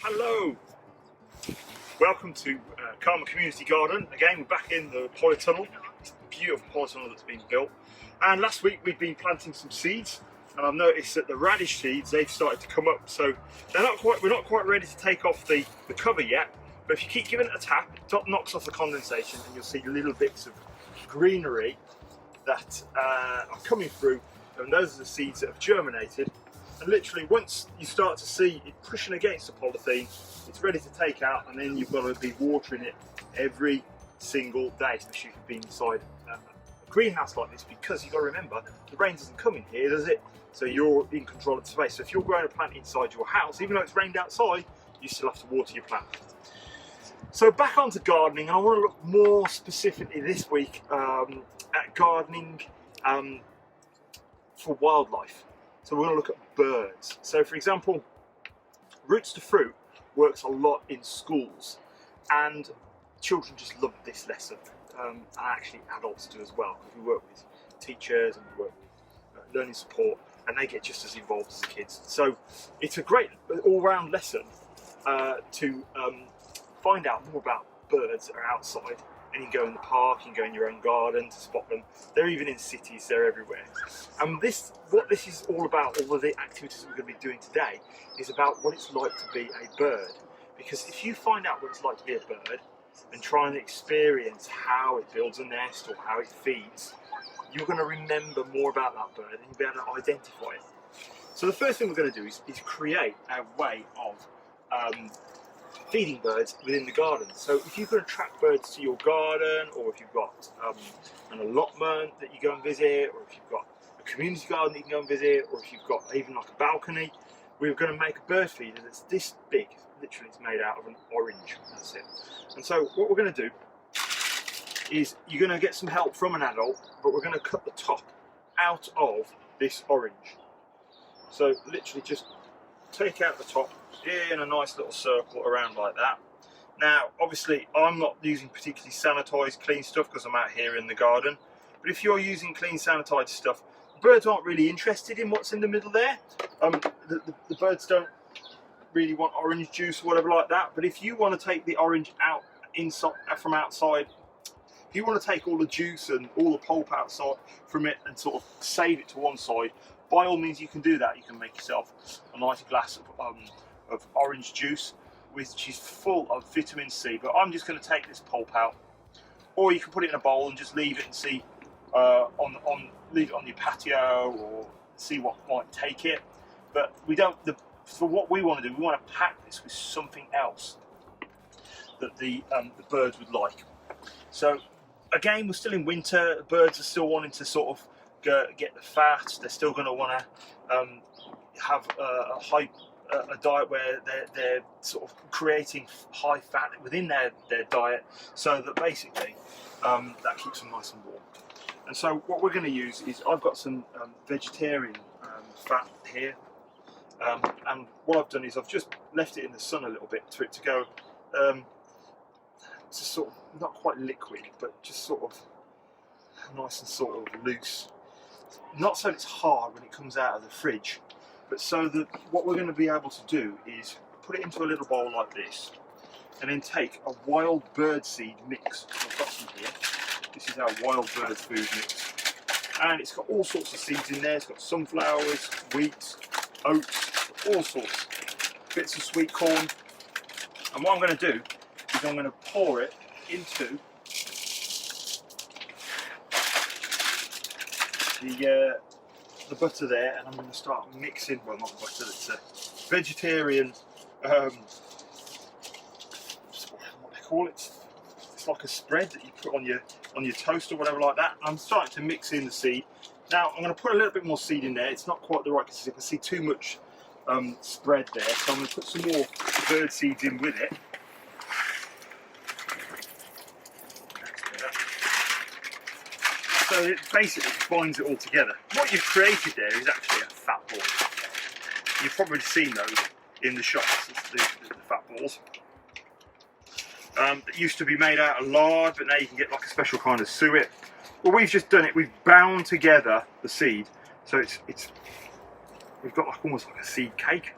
Hello, welcome to Caldmore Community Garden. Again, we're back in the polytunnel. It's a beautiful polytunnel that's been built. And last week we've been planting some seeds, and I've noticed that the radish seeds, they've started to come up. So we're not quite ready to take off the cover yet. But if you keep giving it a tap, it knocks off the condensation, and you'll see little bits of greenery that are coming through. And those are the seeds that have germinated. And literally, once you start to see it pushing against the polythene, it's ready to take out, and then you've got to be watering it every single day, especially if you've been inside a greenhouse like this, because you've got to remember, the rain doesn't come in here, does it? So you're in control of the space. So if you're growing a plant inside your house, even though it's rained outside, you still have to water your plant. So back onto gardening, and I want to look more specifically this week at gardening for wildlife. So we're going to look at birds. So for example, Roots to Fruit works a lot in schools, and children just love this lesson, and actually adults do as well, because we work with teachers and we work with learning support, and they get just as involved as the kids. So it's a great all-round lesson to find out more about birds that are outside. And you can go in the park, you can go in your own garden to spot them. They're even in cities, they're everywhere. And what this is all about, all of the activities that we're going to be doing today, is about what it's like to be a bird. Because if you find out what it's like to be a bird and try and experience how it builds a nest or how it feeds, you're going to remember more about that bird and you'll be able to identify it. So the first thing we're going to do is create a way of feeding birds within the garden. So if you're going to attract birds to your garden, or if you've got an allotment that you go and visit, or if you've got a community garden that you can go and visit, or if you've got even like a balcony, we're going to make a bird feeder that's this big. Literally, it's made out of an orange. That's it. And so what we're going to do is you're going to get some help from an adult, but we're going to cut the top out of this orange. So literally just take out the top in a nice little circle around like that. Now obviously I'm not using particularly sanitized clean stuff because I'm out here in the garden, but if you're using clean sanitized stuff, birds aren't really interested in what's in the middle there. The birds don't really want orange juice or whatever like that. But if you want to take the orange out inside from outside, if you want to take all the juice and all the pulp outside from it and sort of save it to one side, by all means you can do that. You can make yourself a nice glass of orange juice, which is full of vitamin C. But I'm just going to take this pulp out, or you can put it in a bowl and just leave it and see leave it on your patio or see what might take it. But we don't. For what we want to do, we want to pack this with something else that the birds would like. So again, we're still in winter. The birds are still wanting to sort of get the fat. They're still going to want to have a diet where they're sort of creating high fat within their diet, so that basically that keeps them nice and warm. And so what we're going to use is, I've got some vegetarian fat here, and what I've done is I've just left it in the sun a little bit for it to go to sort of, not quite liquid, but just sort of nice and sort of loose. Not so it's hard when it comes out of the fridge, but so that what we're going to be able to do is put it into a little bowl like this, and then take a wild bird seed mix. I've got some here. This is our wild bird food mix, and it's got all sorts of seeds in there. It's got sunflowers, wheat, oats, all sorts, bits of sweet corn. And what I'm going to do is I'm going to pour it into the butter there, and I'm going to start mixing, well, not butter, it's a vegetarian, what they call it, it's like a spread that you put on your toast or whatever like that. I'm starting to mix in the seed. Now I'm going to put a little bit more seed in there. It's not quite the right consistency. I can see too much spread there, so I'm going to put some more bird seeds in with it. So it basically binds it all together. What you've created there is actually a fat ball. You've probably seen those in the shops, the fat balls. That used to be made out of lard, but now you can get like a special kind of suet. Well, we've just done it. We've bound together the seed, so it's we've got like almost like a seed cake.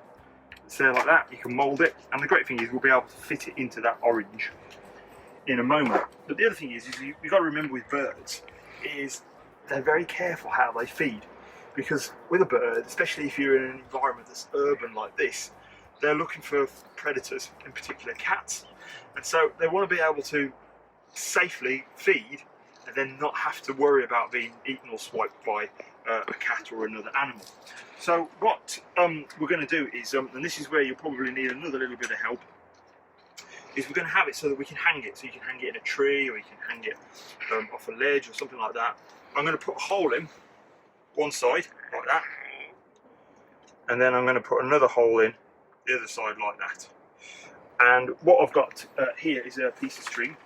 it's there like that. You can mould it, and the great thing is we'll be able to fit it into that orange in a moment. But the other thing is you've got to remember with birds is they're very careful how they feed, because with a bird, especially if you're in an environment that's urban like this, they're looking for predators, in particular cats, and so they want to be able to safely feed and then not have to worry about being eaten or swiped by a cat or another animal. So what we're going to do is, and this is where you'll probably need another little bit of help, is we're going to have it so that we can hang it. So you can hang it in a tree, or you can hang it off a ledge or something like that. I'm going to put a hole in one side like that, and then I'm going to put another hole in the other side like that. And what I've got here is a piece of string.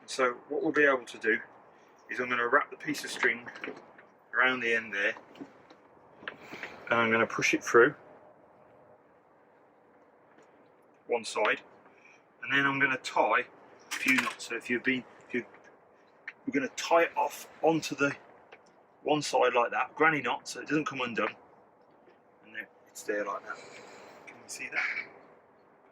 So what we'll be able to do is I'm going to wrap the piece of string around the end there, and I'm going to push it through one side, and then I'm going to tie a few knots. So we're going to tie it off onto the one side like that, granny knot, so it doesn't come undone, and then it's there like that. Can you see that?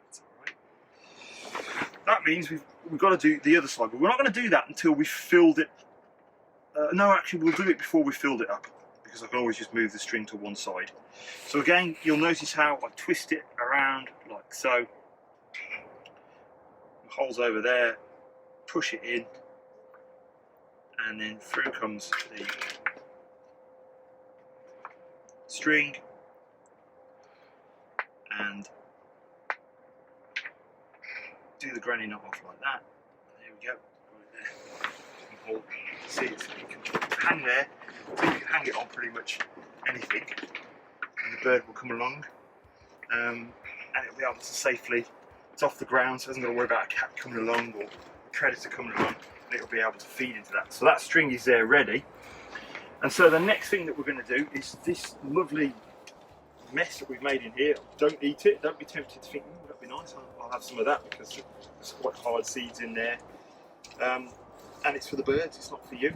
That's all right. That means we've got to do the other side, but we're not going to do that until we've filled it. No, actually we'll do it before we filled it up, because I can always just move the string to one side. So again, you'll notice how I twist it around like so. The hole's over there, push it in, and then through comes the string, and do the granny knot off like that. There we go, got it there. You can hold, see it, you can hang there, so you can hang it on pretty much anything, and the bird will come along, and it'll be able to safely, it's off the ground, so it hasn't got to worry about a cat coming along or a predator coming along, and it'll be able to feed into that. So that string is there ready. And so the next thing that we're going to do is this lovely mess that we've made in here. Don't eat it, don't be tempted to think, oh, that'd be nice, I'll have some of that, because there's quite hard seeds in there. And it's for the birds, it's not for you.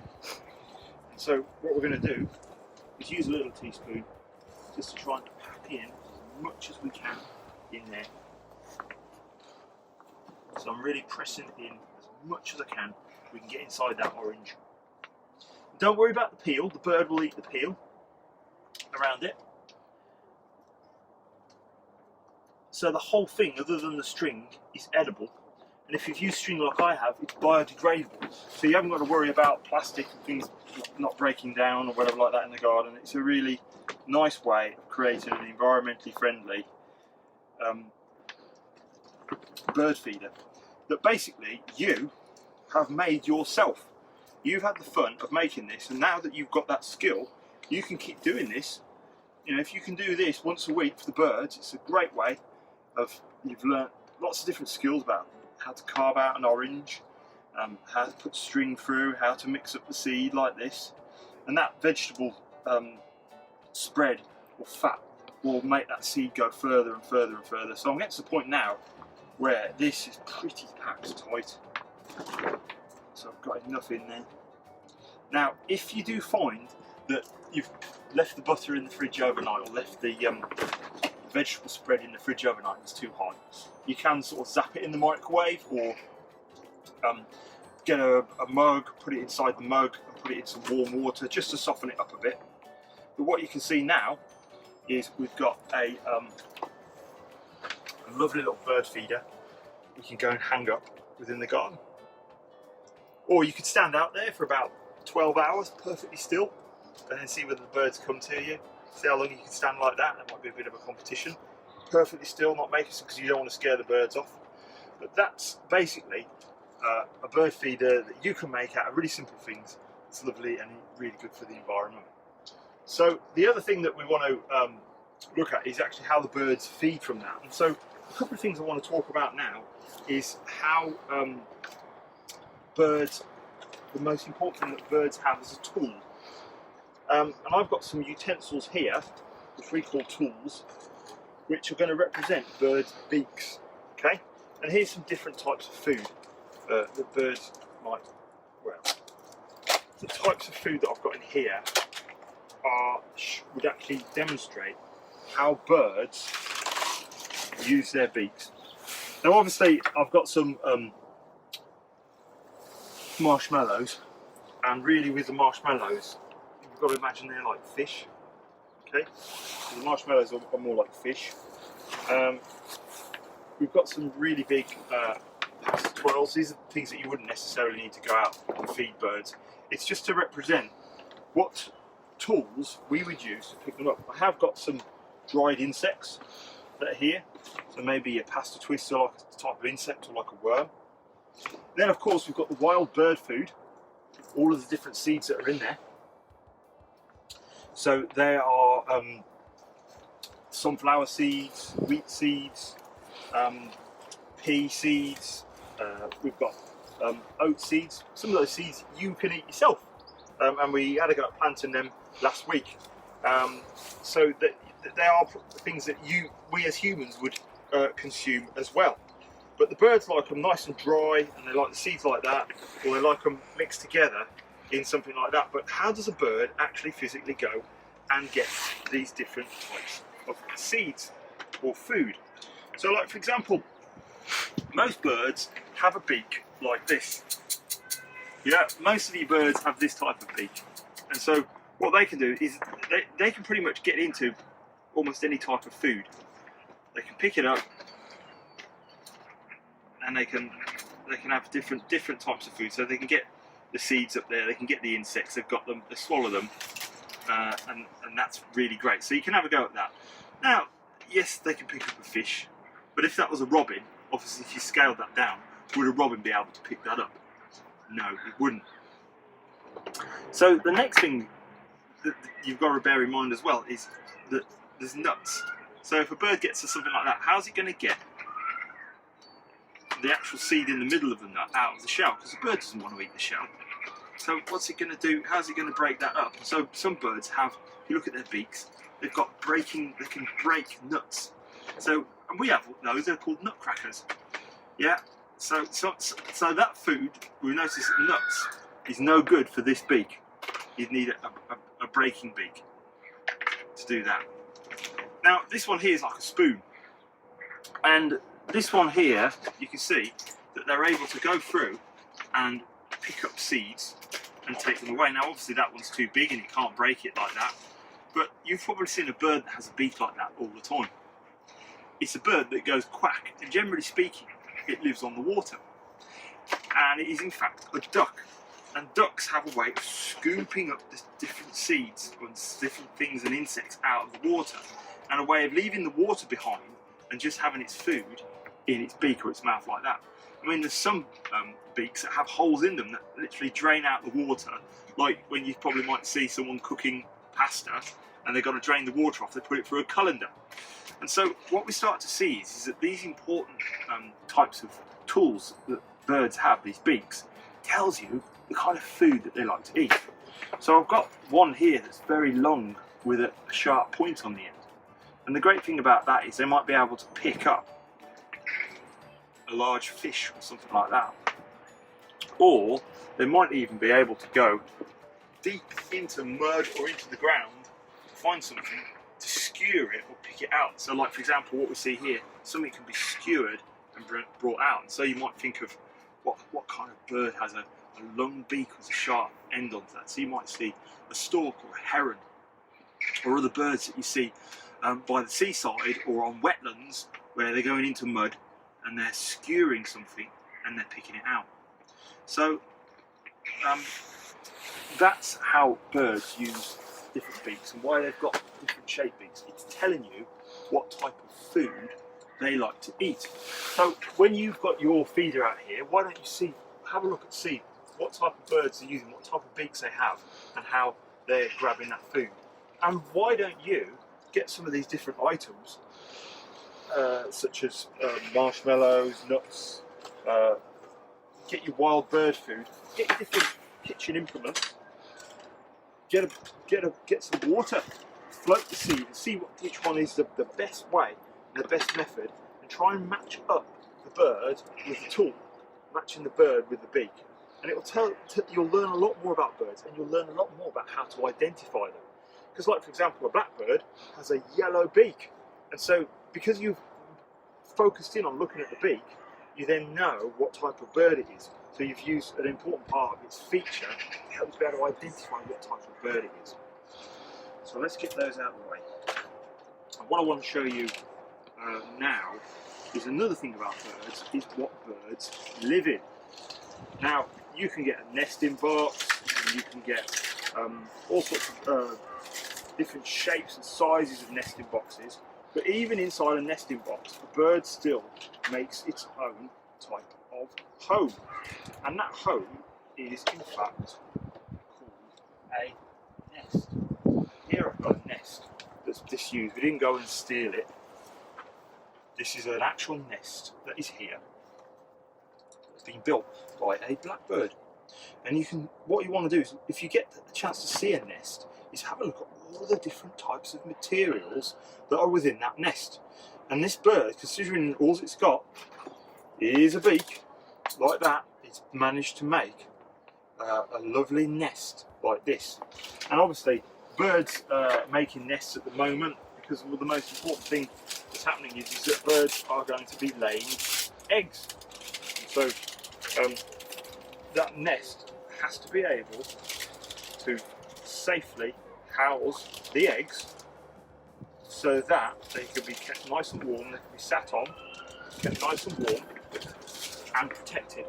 And so what we're going to do is use a little teaspoon just to try and pack in as much as we can in there. So I'm really pressing in as much as I can so we can get inside that orange. Don't worry about the peel, the bird will eat the peel around it. So the whole thing, other than the string, is edible. And if you've used string like I have, it's biodegradable. So you haven't got to worry about plastic and things not breaking down or whatever like that in the garden. It's a really nice way of creating an environmentally friendly bird feeder that basically you have made yourself. You've had the fun of making this, and now that you've got that skill, you can keep doing this. You know, if you can do this once a week for the birds, it's a great way of, you've learnt lots of different skills about how to carve out an orange, how to put string through, how to mix up the seed like this, and that vegetable spread or fat will make that seed go further and further and further. So I'm getting to the point now where this is pretty packed tight. So I've got enough in there. Now, if you do find that you've left the butter in the fridge overnight, or left the vegetable spread in the fridge overnight and it's too hot, you can sort of zap it in the microwave, or get a mug, put it inside the mug and put it in some warm water just to soften it up a bit. But what you can see now is we've got a lovely little bird feeder you can go and hang up within the garden. Or you could stand out there for about 12 hours perfectly still and then see whether the birds come to you. See how long you can stand like that. That might be a bit of a competition. Perfectly still, not making it because you don't want to scare the birds off. But that's basically a bird feeder that you can make out of really simple things. It's lovely and really good for the environment. So the other thing that we want to look at is actually how the birds feed from that. And so a couple of things I want to talk about now is how birds, the most important thing that birds have is a tool. And I've got some utensils here, which we call tools, which are going to represent birds' beaks. Okay, and here's some different types of food that birds might. Well, the types of food that I've got in here would actually demonstrate how birds use their beaks. Now obviously I've got some marshmallows, and really with the marshmallows you've got to imagine they're like fish. Okay, so the marshmallows are more like fish. We've got some really big pasta twirls. These are things that you wouldn't necessarily need to go out and feed birds. It's just to represent what tools we would use to pick them up. I have got some dried insects that are here, so maybe a pasta twister, like a type of insect, or like a worm. Then of course we've got the wild bird food, all of the different seeds that are in there. So there are sunflower seeds, wheat seeds, pea seeds, we've got oat seeds. Some of those seeds you can eat yourself, and we had a go at planting them last week. So that they are things that we as humans would consume as well. But the birds like them nice and dry, and they like the seeds like that, or they like them mixed together in something like that. But how does a bird actually physically go and get these different types of seeds or food? So like for example, most birds have a beak like this. Yeah, most of the birds have this type of beak. And so what they can do is they can pretty much get into almost any type of food. They can pick it up, and they can have different types of food. So they can get the seeds up there, they can get the insects, they've got them, they swallow them, and that's really great. So you can have a go at that. Now, yes, they can pick up a fish, but if that was a robin, obviously if you scaled that down, would a robin be able to pick that up? No, it wouldn't. So the next thing that you've got to bear in mind as well is that there's nuts. So if a bird gets to something like that, how's it going to get the actual seed in the middle of the nut out of the shell? Because the bird doesn't want to eat the shell. So what's it going to do? How's it going to break that up? So some birds have, if you look at their beaks, they've got they can break nuts. So, and we have those, they're called nutcrackers. Yeah, so that food, we notice that nuts is no good for this beak. You'd need a breaking beak to do that. Now this one here is like a spoon, and this one here, you can see that they're able to go through and pick up seeds and take them away. Now obviously that one's too big and you can't break it like that, but you've probably seen a bird that has a beak like that all the time. It's a bird that goes quack, and generally speaking it lives on the water, and it is in fact a duck. And ducks have a way of scooping up the different seeds and different things and insects out of the water, and a way of leaving the water behind and just having its food in its beak or its mouth like that. I mean, there's some beaks that have holes in them that literally drain out the water, like when you probably might see someone cooking pasta and they've got to drain the water off, they put it through a colander. And so what we start to see is that these important types of tools that birds have, these beaks, tells you the kind of food that they like to eat. So I've got one here that's very long with a sharp point on the end. And the great thing about that is they might be able to pick up a large fish or something like that. Or they might even be able to go deep into mud or into the ground to find something, to skewer it or pick it out. So like for example, what we see here, something can be skewered and brought out. And so you might think of what kind of bird has a long beak with a sharp end onto that. So you might see a stork or a heron, or other birds that you see by the seaside or on wetlands where they're going into mud and they're skewering something and they're picking it out. So that's how birds use different beaks and why they've got different shaped beaks. It's telling you what type of food they like to eat. So when you've got your feeder out here, why don't you have a look and see what type of birds they're using, what type of beaks they have, and how they're grabbing that food. And why don't you get some of these different items, such as marshmallows, nuts, get your wild bird food, get your different kitchen implements, get some water, float the seed, and see which one is the best way, the best method, and try and match up the bird with the tool, matching the bird with the beak. And it will you'll learn a lot more about birds, and you'll learn a lot more about how to identify them. Because like for example, a blackbird has a yellow beak, and so because you've focused in on looking at the beak, you then know what type of bird it is. So you've used an important part of its feature to help you be able to identify what type of bird it is. So let's get those out of the way. And what I want to show you now is another thing about birds, is what birds live in. Now, you can get a nesting box, and you can get all sorts of different shapes and sizes of nesting boxes, but even inside a nesting box, a bird still makes its own type of home. And that home is in fact called a nest. Here I've got a nest that's disused. We didn't go and steal it. This is an actual nest that is here. It's been built by a blackbird. And you can, what you want to do is, if you get the chance to see a nest, is have a look at all the different types of materials that are within that nest. And this bird, considering all it's got is a beak like that, it's managed to make a lovely nest like this. And obviously birds making nests at the moment, because the most important thing that's happening is that birds are going to be laying eggs. So that nest has to be able to safely house the eggs so that they can be kept nice and warm, they can be sat on, kept nice and warm and protected.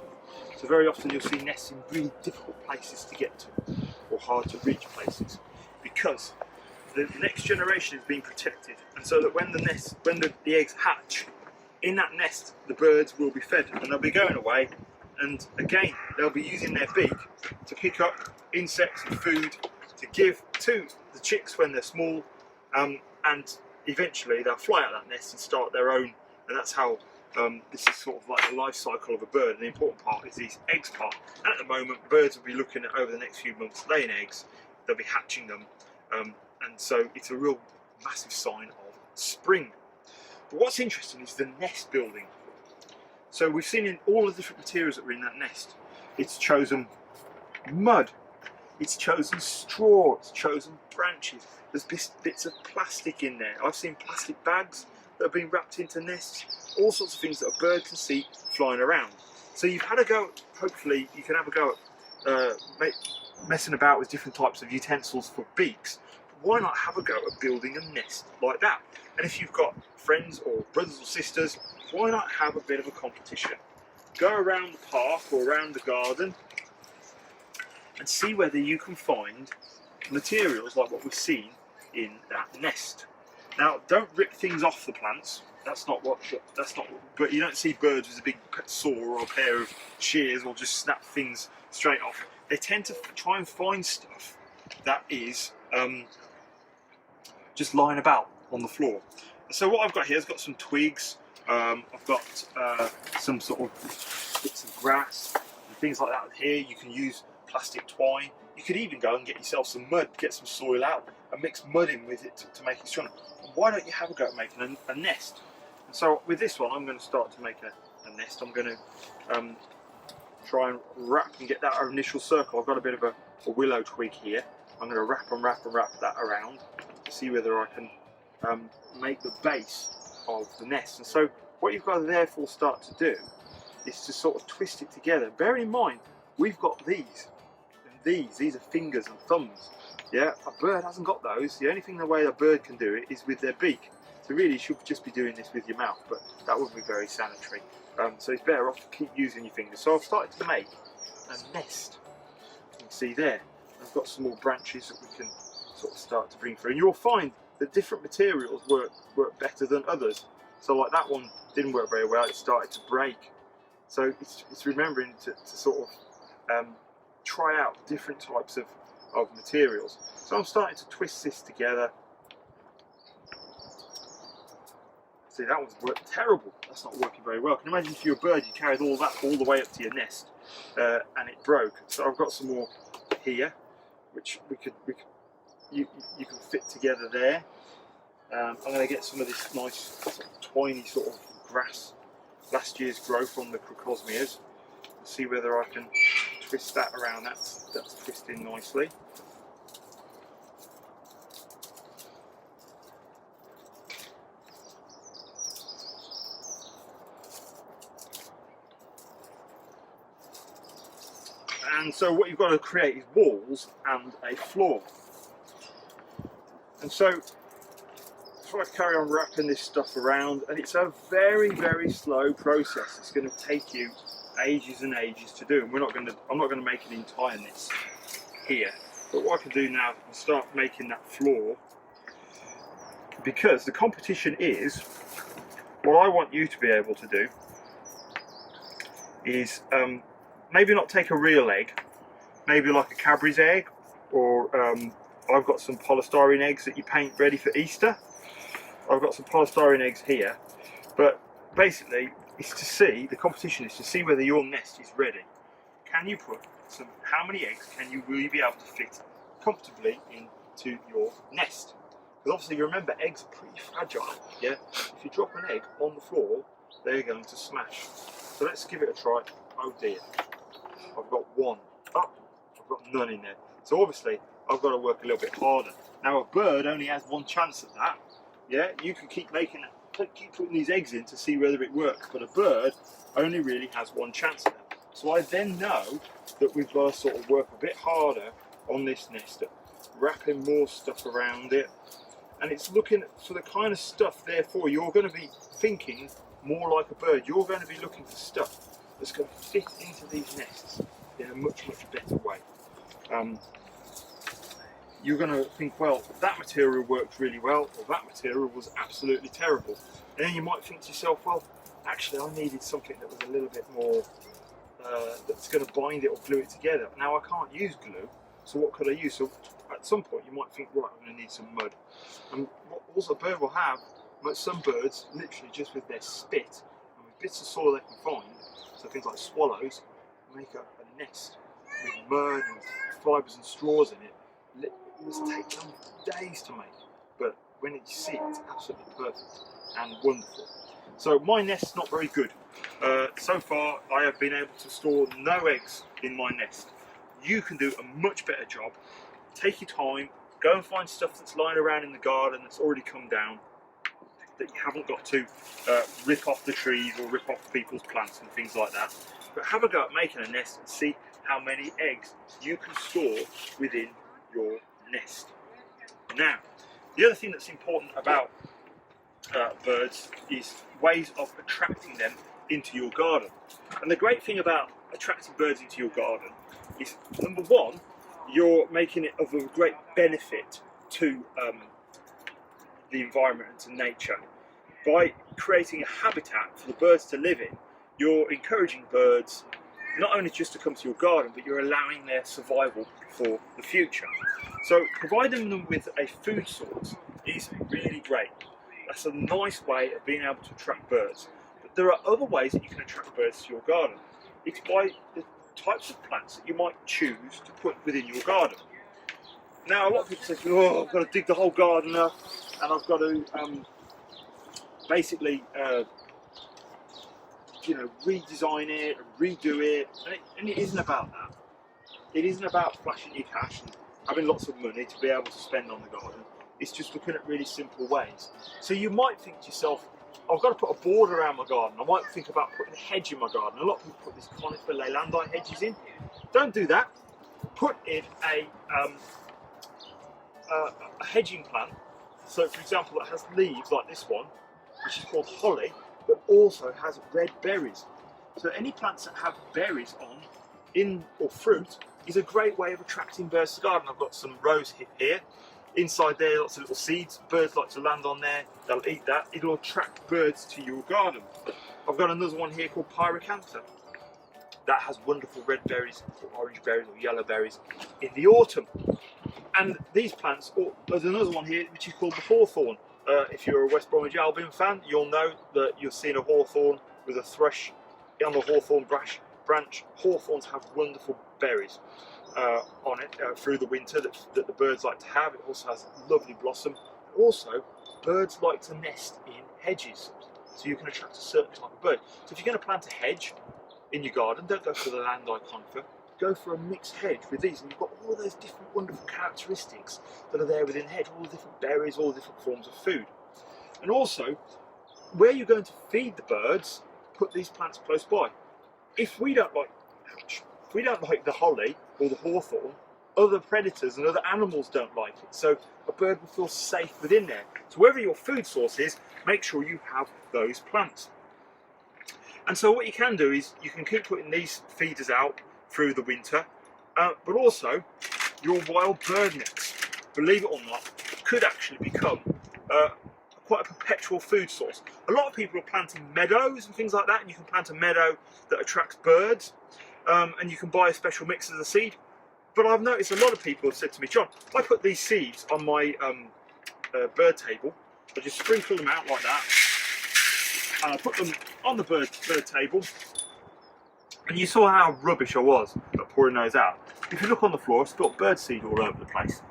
So very often you'll see nests in really difficult places to get to, or hard to reach places, because the next generation is being protected, and so that when the eggs hatch, in that nest the birds will be fed, and they'll be going away, and again they'll be using their beak to pick up insects and food to give to the chicks when they're small, and eventually they'll fly out of that nest and start their own, and that's how this is sort of like the life cycle of a bird. And the important part is these eggs part, and at the moment birds will be looking at, over the next few months, laying eggs, they'll be hatching them, and so it's a real massive sign of spring. But what's interesting is the nest building. So we've seen in all the different materials that were in that nest, it's chosen mud, it's chosen straw, it's chosen branches, there's bits of plastic in there. I've seen plastic bags that have been wrapped into nests, all sorts of things that a bird can see flying around. So you've had a go, hopefully you can have a go at messing about with different types of utensils for beaks. Why not have a go at building a nest like that? And if you've got friends or brothers or sisters, why not have a bit of a competition? Go around the park or around the garden and see whether you can find materials like what we've seen in that nest. Now, don't rip things off the plants. That's not what. But you don't see birds with a big saw or a pair of shears or just snap things straight off. They tend to try and find stuff that is just lying about on the floor. So what I've got here, I've got some twigs. I've got some sort of bits of grass and things like that here. You can use plastic twine. You could even go and get yourself some mud, get some soil out and mix mud in with it to make it stronger. Why don't you have a go at making a nest? And so with this one, I'm going to start to make a nest. I'm going to try and wrap and get that initial circle. I've got a bit of a willow twig here. I'm going to wrap that around to see whether I can make the base of the nest. And so what you've got to therefore start to do is to sort of twist it together. Bear in mind, we've got these, and these are fingers and thumbs. Yeah, a bird hasn't got those. The only thing the way a bird can do it is with their beak. So really you should just be doing this with your mouth, but that wouldn't be very sanitary. So it's better off to keep using your fingers. So I've started to make a nest. You can see there, I've got some more branches that we can sort of start to bring through. And you'll find that different materials work better than others. So like that one didn't work very well, it started to break. So it's remembering to sort of try out different types of materials. So I'm starting to twist this together. See, that one's worked terrible. That's not working very well. Can you imagine if you're a bird, you carried all that all the way up to your nest and it broke. So I've got some more here, which you can fit together there. I'm going to get some of this nice sort of twiny sort of grass, last year's growth on the crocosmias. See whether I can twist that around. That's twisting nicely. And so what you've got to create is walls and a floor. And so if I carry on wrapping this stuff around, and it's a very, very slow process. It's going to take you ages and ages to do, and I'm not going to make an entire nest here. But what I can do now is start making that floor, because the competition is, what I want you to be able to do is maybe not take a real egg, maybe like a Cadbury's egg, or I've got some polystyrene eggs that you paint ready for Easter. I've got some polystyrene eggs here, but basically it's to see, the competition is to see whether your nest is ready. Can you put some, how many eggs can you really be able to fit comfortably into your nest? Because obviously you remember, eggs are pretty fragile, yeah? If you drop an egg on the floor, they're going to smash. So let's give it a try. Oh dear, I've got one. Oh, I've got none in there. So obviously I've got to work a little bit harder. Now a bird only has one chance at that. Yeah, you can keep making it, keep putting these eggs in to see whether it works, but a bird only really has one chance at that. So I then know that we've got to sort of work a bit harder on this nest, wrapping more stuff around it, and it's looking for the kind of stuff, therefore you're going to be thinking more like a bird. You're going to be looking for stuff that's going to fit into these nests in a much, much better way. You're going to think, well, that material worked really well, or that material was absolutely terrible. And then you might think to yourself, well, actually I needed something that was a little bit more, that's going to bind it or glue it together. Now I can't use glue, so what could I use? So at some point you might think, right, I'm going to need some mud. And what also a bird will have, some birds, literally just with their spit and with bits of soil they can find, so things like swallows, make a nest with mud and fibres and straws in it. It must take them days to make, but when you see it, it's absolutely perfect and wonderful. So my nest's not very good. So far I have been able to store no eggs in my nest. You can do a much better job. Take your time, go and find stuff that's lying around in the garden that's already come down, that you haven't got to rip off the trees or rip off people's plants and things like that. But have a go at making a nest and see how many eggs you can store within your nest. Now, the other thing that's important about birds is ways of attracting them into your garden. And the great thing about attracting birds into your garden is, number one, you're making it of a great benefit to the environment and to nature. By creating a habitat for the birds to live in, you're encouraging birds not only just to come to your garden, but you're allowing their survival for the future. So providing them with a food source is really great. That's a nice way of being able to attract birds. But there are other ways that you can attract birds to your garden. It's by the types of plants that you might choose to put within your garden. Now a lot of people say, oh, I've got to dig the whole garden up and I've got to basically redesign it and redo it, and it isn't about that. It isn't about flashing your cash and having lots of money to be able to spend on the garden. It's just looking at really simple ways. So you might think to yourself, I've got to put a border around my garden. I might think about putting a hedge in my garden. A lot of people put these conifer leylandii hedges in. Don't do that. Put in a hedging plant. So for example, that has leaves like this one, which is called holly, but also has red berries. So any plants that have berries on, or fruit, is a great way of attracting birds to the garden. I've got some rose here. Inside there, lots of little seeds. Birds like to land on there. They'll eat that. It'll attract birds to your garden. I've got another one here called pyracantha. That has wonderful red berries, or orange berries, or yellow berries in the autumn. And these plants, there's another one here which is called the hawthorn. If you're a West Bromwich Albion fan, you'll know that you've seen a hawthorn with a thrush on the hawthorn branch. Hawthorns have wonderful berries on it through the winter that the birds like to have. It also has lovely blossom. Also, birds like to nest in hedges, so you can attract a certain type of bird. So if you're going to plant a hedge in your garden, don't go for the leylandii conifer. Go for a mixed hedge with these, and you've got all those different wonderful characteristics that are there within the hedge, all the different berries, all the different forms of food. And also, where you're going to feed the birds, put these plants close by. If we don't like, If we don't like the holly or the hawthorn, other predators and other animals don't like it. So a bird will feel safe within there. So wherever your food source is, make sure you have those plants. And so what you can do is you can keep putting these feeders out through the winter, but also your wild bird nest, believe it or not, could actually become quite a perpetual food source. A lot of people are planting meadows and things like that, and you can plant a meadow that attracts birds, and you can buy a special mix as a seed. But I've noticed a lot of people have said to me, John, I put these seeds on my bird table, I just sprinkle them out like that, and I put them on the bird table, and you saw how rubbish I was at pouring those out. If you look on the floor, I've got bird seed all over the place.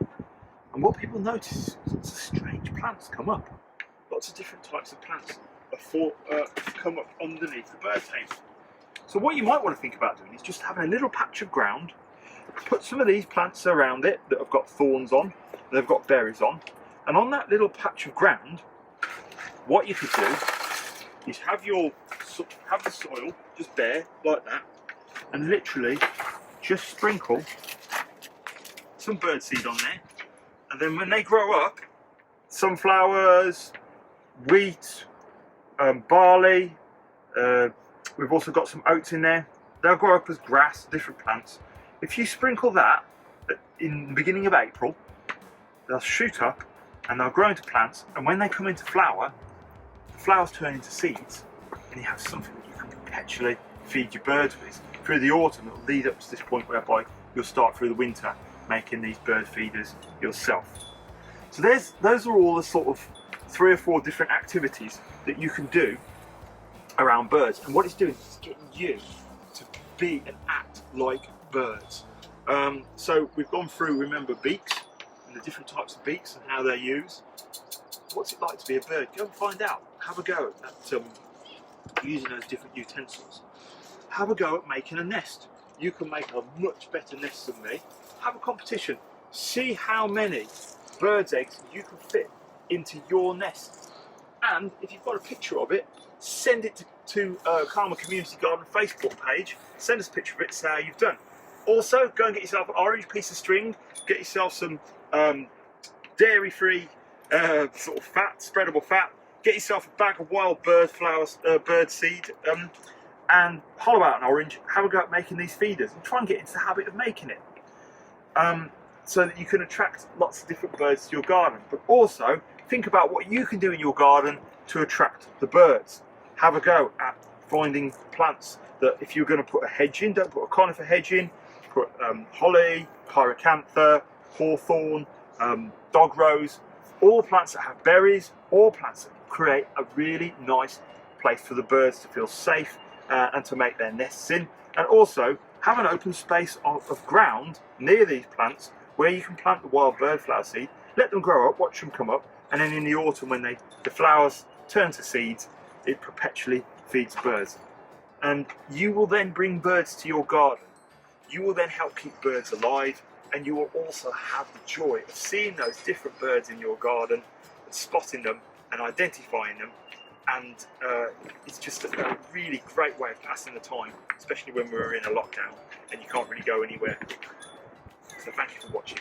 And what people notice is lots of strange plants come up. Lots of different types of plants come up underneath the bird table. So what you might want to think about doing is just having a little patch of ground, put some of these plants around it that have got thorns on, they've got berries on, and on that little patch of ground, what you could do is have the soil just bare like that, and literally just sprinkle some birdseed on there, and then when they grow up, sunflowers, wheat, barley, we've also got some oats in there, they'll grow up as grass, different plants. If you sprinkle that in the beginning of April, they'll shoot up and they'll grow into plants, and when they come into flower, the flowers turn into seeds, and you have something that you can perpetually feed your birds with. Through the autumn, it'll lead up to this point whereby you'll start through the winter making these bird feeders yourself. So those are all the sort of 3 or 4 different activities that you can do around birds, and what it's doing is getting you to be and act like birds. So we've gone through, remember, beaks and the different types of beaks and how they're used. What's it like to be a bird? Go and find out. Have a go at using those different utensils. Have a go at making a nest. You can make a much better nest than me. Have a competition. See how many birds' eggs you can fit into your nest. And if you've got a picture of it, send it to Caldmore Community Garden Facebook page. Send us a picture of it, say how you've done. Also, go and get yourself an orange piece of string, get yourself some dairy-free sort of fat, spreadable fat, get yourself a bag of wild bird flowers, bird seed, and hollow out an orange, have a go at making these feeders, and try and get into the habit of making it. So that you can attract lots of different birds to your garden. But also, think about what you can do in your garden to attract the birds. Have a go at finding plants that, if you're going to put a hedge in, don't put a conifer hedge in, put holly, pyracantha, hawthorn, dog rose, all plants that have berries, all plants that create a really nice place for the birds to feel safe and to make their nests in. And also have an open space of ground near these plants where you can plant the wild bird flower seed, let them grow up, watch them come up, and then in the autumn when the flowers turn to seeds, it perpetually feeds birds. And you will then bring birds to your garden. You will then help keep birds alive, and you will also have the joy of seeing those different birds in your garden, and spotting them and identifying them. And it's just a really great way of passing the time, especially when we're in a lockdown and you can't really go anywhere. So thank you for watching.